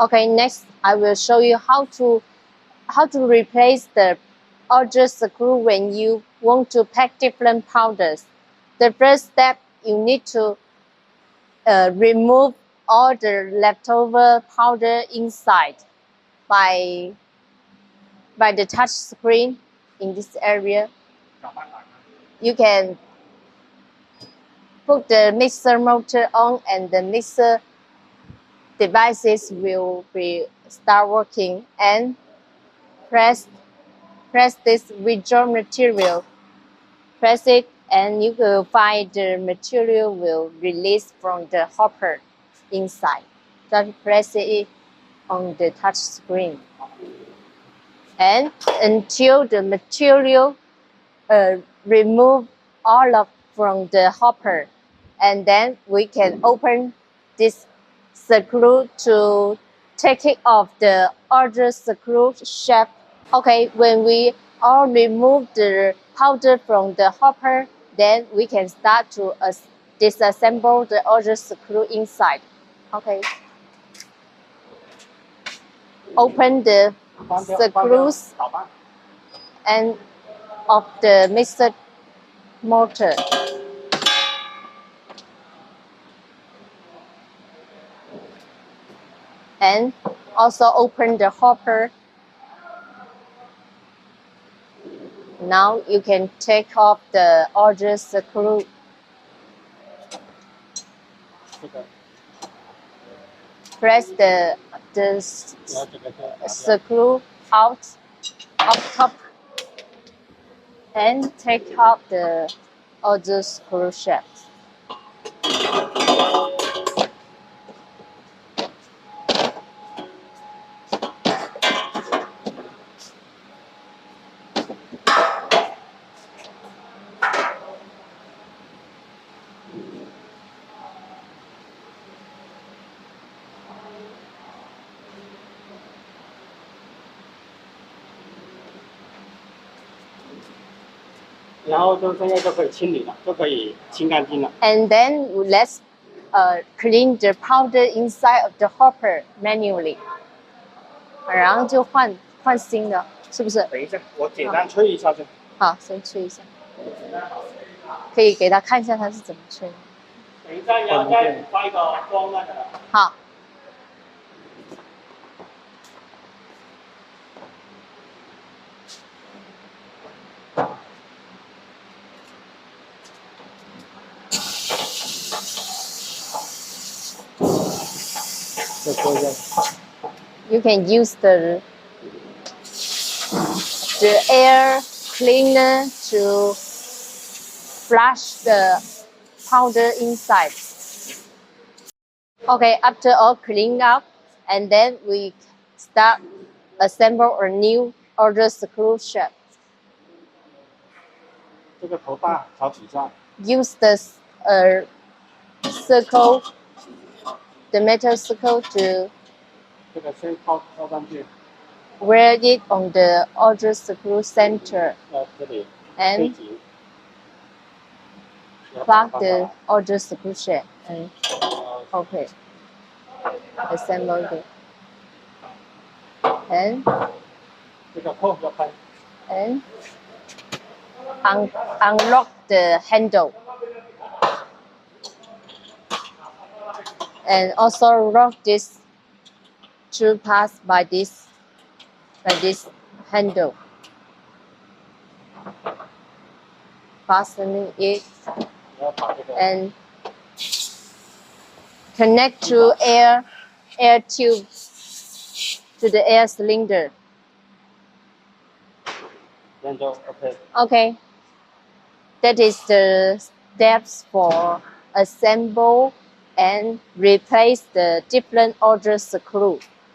Okay, next I will show you how to replace the auger screw when you want to pack different powders. The first step, you need to remove all the leftover powder inside by the touch screen in this area. You can put the mixer motor on and the mixer devices will start working, and press this withdraw material. Press it and you will find the material will release from the hopper inside. Just press it on the touch screen. And until the material remove all from the hopper, and then we can open this screw to take it off the auger screw shaft. Okay, when we all remove the powder from the hopper, then we can start to disassemble the auger screw inside. Okay. Open the screws and of the mixer motor. And also open the hopper. Now you can take off the auger screw. Press the screw out of top and take out the auger screw shaft. And then let's clean the powder inside of the hopper manually. 然后就换新的，是不是？等一下，我简单吹一下先。好，先吹一下。可以给他看一下他是怎么吹。等一下，你要再发一个光那个。好。You can use the air cleaner to flush the powder inside. Okay, after all cleaned up, and then we start assemble a new auger screw shaft. Use the circle, the metal circle to wear it on the auger screw center and plug the auger screw shaft and okay, assemble it and unlock the handle. And also lock this two parts by this handle. Fastening it and connect to air tube to the air cylinder. Okay. That is the steps for assemble and replace the different auger screw.